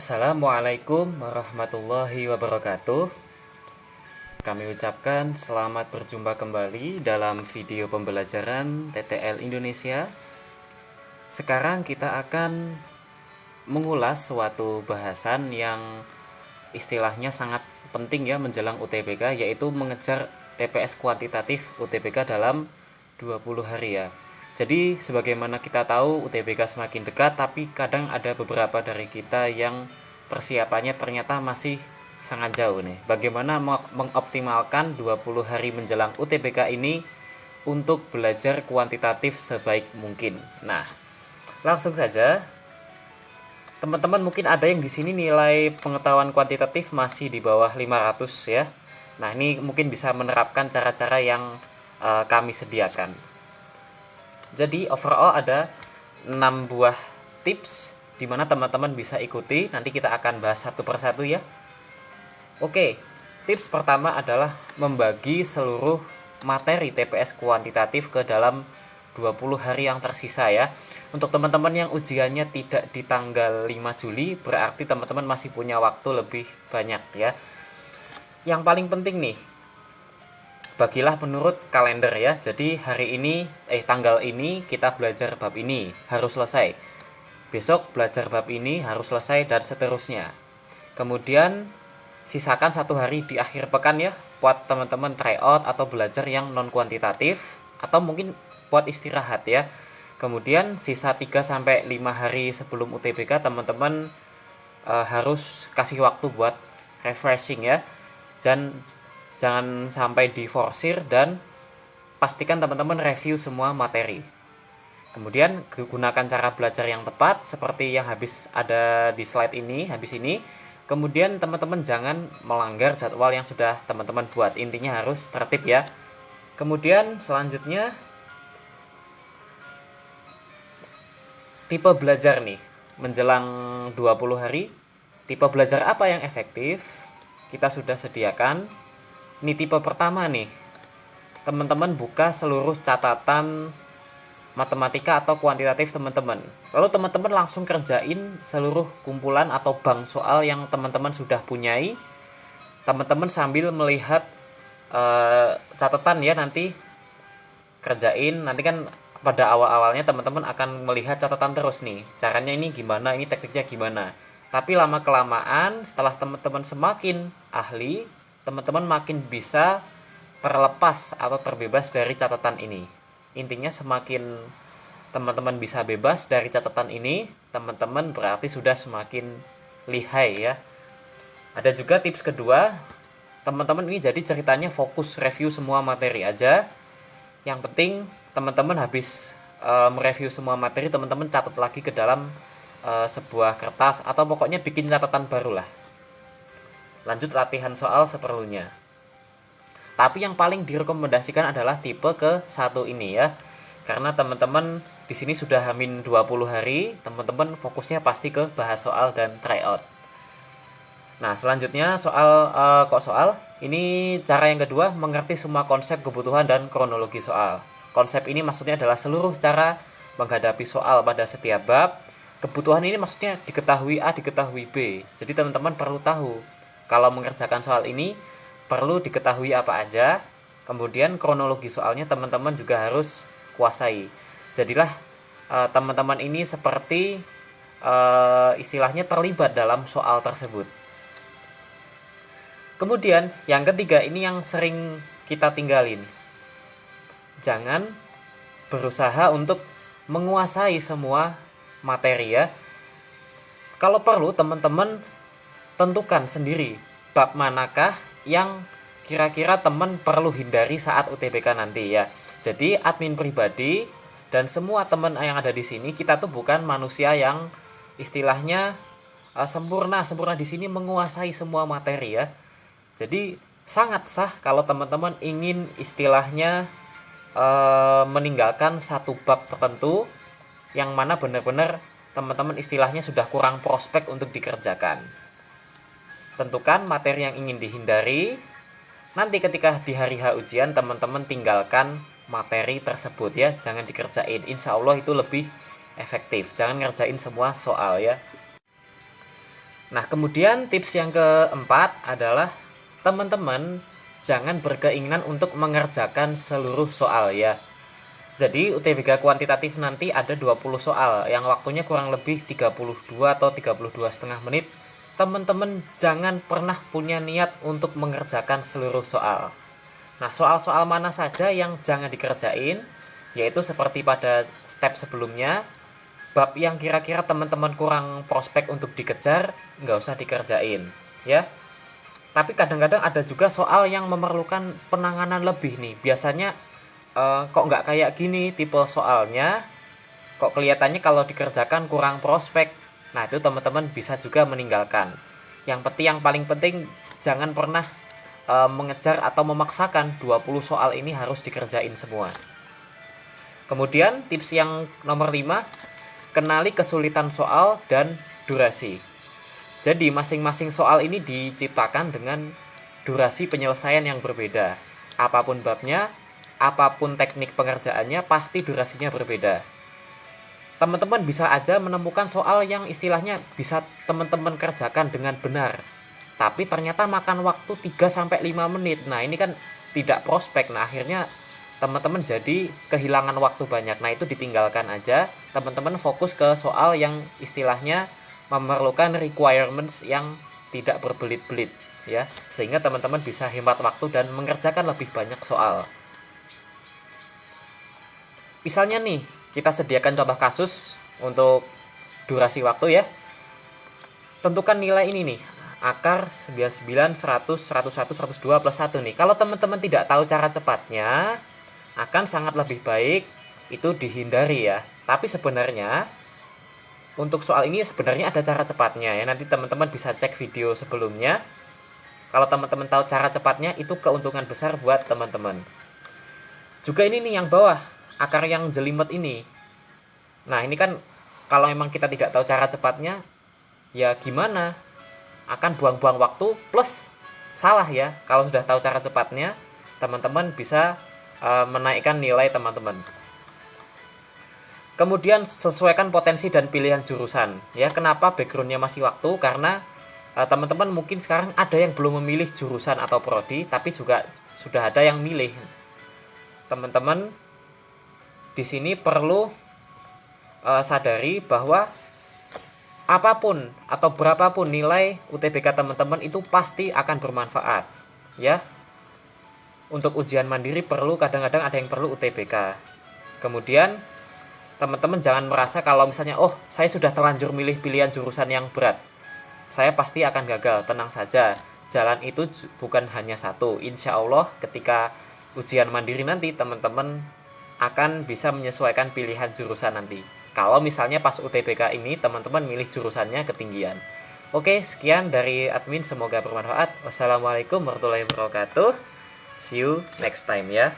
Assalamualaikum warahmatullahi wabarakatuh. Kami ucapkan selamat berjumpa kembali dalam video pembelajaran TTL Indonesia. Sekarang kita akan mengulas suatu bahasan yang istilahnya sangat penting ya menjelang UTBK, yaitu mengejar TPS kuantitatif UTBK dalam 20 hari ya. Jadi sebagaimana kita tahu UTBK semakin dekat, tapi kadang ada beberapa dari kita yang persiapannya ternyata masih sangat jauh nih. Bagaimana mengoptimalkan 20 hari menjelang UTBK ini untuk belajar kuantitatif sebaik mungkin. Nah, langsung saja. Teman-teman mungkin ada yang di sini nilai pengetahuan kuantitatif masih di bawah 500 ya. Nah, ini mungkin bisa menerapkan cara-cara yang kami sediakan. Jadi overall ada 6 buah tips di mana teman-teman bisa ikuti. Nanti kita akan bahas satu persatu ya. Oke, tips pertama adalah membagi seluruh materi TPS kuantitatif ke dalam 20 hari yang tersisa ya. Untuk teman-teman yang ujiannya tidak di tanggal 5 Juli, berarti teman-teman masih punya waktu lebih banyak ya. Yang paling penting nih, bagilah menurut kalender ya. Jadi hari ini, tanggal ini kita belajar bab ini, harus selesai. Besok belajar bab ini, harus selesai, dan seterusnya. Kemudian sisakan 1 hari di akhir pekan ya, buat teman-teman tryout atau belajar yang non kuantitatif, atau mungkin buat istirahat ya. Kemudian sisa 3-5 hari sebelum UTBK teman-teman harus kasih waktu buat refreshing ya. Jangan sampai diforsir, dan pastikan teman-teman review semua materi. Kemudian gunakan cara belajar yang tepat seperti yang habis ada di slide ini, habis ini. Kemudian teman-teman jangan melanggar jadwal yang sudah teman-teman buat. Intinya harus tertib ya. Kemudian selanjutnya tipe belajar nih, menjelang 20 hari, tipe belajar apa yang efektif? Kita sudah sediakan. Ini tipe pertama nih. Teman-teman buka seluruh catatan matematika atau kuantitatif teman-teman. Lalu teman-teman langsung kerjain seluruh kumpulan atau bank soal yang teman-teman sudah punyai. Teman-teman sambil melihat catatan ya, nanti kerjain. Nanti kan pada awal-awalnya teman-teman akan melihat catatan terus nih. Caranya ini gimana, ini tekniknya gimana. Tapi lama-kelamaan setelah teman-teman semakin ahli, teman-teman makin bisa terlepas atau terbebas dari catatan ini. Intinya semakin teman-teman bisa bebas dari catatan ini, teman-teman berarti sudah semakin lihai ya. Ada juga tips kedua, teman-teman ini jadi ceritanya fokus review semua materi aja. Yang penting teman-teman habis mereview semua materi, teman-teman catat lagi ke dalam sebuah kertas, atau pokoknya bikin catatan baru lah. Lanjut latihan soal seperlunya. Tapi yang paling direkomendasikan adalah tipe ke-1 ini ya. Karena teman-teman di sini sudah hamin 20 hari, teman-teman fokusnya pasti ke bahas soal dan tryout. Nah, selanjutnya soal ini cara yang kedua, mengerti semua konsep, kebutuhan, dan kronologi soal. Konsep ini maksudnya adalah seluruh cara menghadapi soal pada setiap bab. Kebutuhan ini maksudnya diketahui A, diketahui B. Jadi teman-teman perlu tahu kalau mengerjakan soal ini perlu diketahui apa aja. Kemudian kronologi soalnya teman-teman juga harus kuasai. Jadilah teman-teman ini seperti istilahnya terlibat dalam soal tersebut. Kemudian yang ketiga, ini yang sering kita tinggalin. Jangan berusaha untuk menguasai semua materi ya. Kalau perlu teman-teman tentukan sendiri bab manakah yang kira-kira teman perlu hindari saat UTBK nanti ya. Jadi admin pribadi dan semua teman yang ada di sini, kita tuh bukan manusia yang istilahnya sempurna di sini menguasai semua materi ya. Jadi sangat sah kalau teman-teman ingin istilahnya meninggalkan satu bab tertentu yang mana benar-benar teman-teman istilahnya sudah kurang prospek untuk dikerjakan. Tentukan materi yang ingin dihindari. Nanti ketika di hari H ujian teman-teman tinggalkan materi tersebut ya, jangan dikerjain. Insya Allah itu lebih efektif. Jangan ngerjain semua soal ya. Nah, kemudian tips yang keempat adalah teman-teman jangan berkeinginan untuk mengerjakan seluruh soal ya. Jadi UTBK kuantitatif nanti ada 20 soal yang waktunya kurang lebih 32 atau 32,5 menit. Teman-teman jangan pernah punya niat untuk mengerjakan seluruh soal. Nah, soal-soal mana saja yang jangan dikerjain, yaitu seperti pada step sebelumnya, bab yang kira-kira teman-teman kurang prospek untuk dikejar, nggak usah dikerjain ya. Tapi kadang-kadang ada juga soal yang memerlukan penanganan lebih nih. Biasanya kok nggak kayak gini tipe soalnya, kok kelihatannya kalau dikerjakan kurang prospek. Nah, itu teman-teman bisa juga meninggalkan. Yang paling penting jangan pernah mengejar atau memaksakan 20 soal ini harus dikerjain semua. Kemudian tips yang nomor 5, kenali kesulitan soal dan durasi. Jadi masing-masing soal ini diciptakan dengan durasi penyelesaian yang berbeda. Apapun babnya, apapun teknik pengerjaannya, pasti durasinya berbeda. Teman-teman bisa aja menemukan soal yang istilahnya bisa teman-teman kerjakan dengan benar, tapi ternyata makan waktu 3-5 menit. Nah, ini kan tidak prospek. Nah, akhirnya teman-teman jadi kehilangan waktu banyak. Nah, itu ditinggalkan aja. Teman-teman fokus ke soal yang istilahnya memerlukan requirements yang tidak berbelit-belit ya, sehingga teman-teman bisa hemat waktu dan mengerjakan lebih banyak soal. Misalnya nih, kita sediakan contoh kasus untuk durasi waktu ya. Tentukan nilai ini nih, akar 99, 100, 101, 102 plus 1 nih. Kalau teman-teman tidak tahu cara cepatnya, akan sangat lebih baik itu dihindari ya. Tapi sebenarnya untuk soal ini sebenarnya ada cara cepatnya ya. Nanti teman-teman bisa cek video sebelumnya. Kalau teman-teman tahu cara cepatnya, itu keuntungan besar buat teman-teman. Juga ini nih yang bawah, akar yang jelimet ini. Nah, ini kan kalau memang kita tidak tahu cara cepatnya, ya gimana? Akan buang-buang waktu plus salah ya. Kalau sudah tahu cara cepatnya, teman-teman bisa menaikkan nilai teman-teman. Kemudian sesuaikan potensi dan pilihan jurusan ya. Kenapa backgroundnya masih waktu? Karena teman-teman mungkin sekarang ada yang belum memilih jurusan atau prodi, tapi juga sudah ada yang milih. Teman-teman di sini perlu sadari bahwa apapun atau berapapun nilai UTBK teman-teman itu pasti akan bermanfaat ya. Untuk ujian mandiri perlu, kadang-kadang ada yang perlu UTBK. Kemudian teman-teman jangan merasa kalau misalnya, oh saya sudah terlanjur milih pilihan jurusan yang berat, saya pasti akan gagal. Tenang saja, jalan itu bukan hanya satu. Insya Allah ketika ujian mandiri nanti teman-teman akan bisa menyesuaikan pilihan jurusan nanti. Kalau misalnya pas UTBK ini teman-teman milih jurusannya ketinggian. Oke, sekian dari admin, semoga bermanfaat. Wassalamualaikum warahmatullahi wabarakatuh. See you next time ya.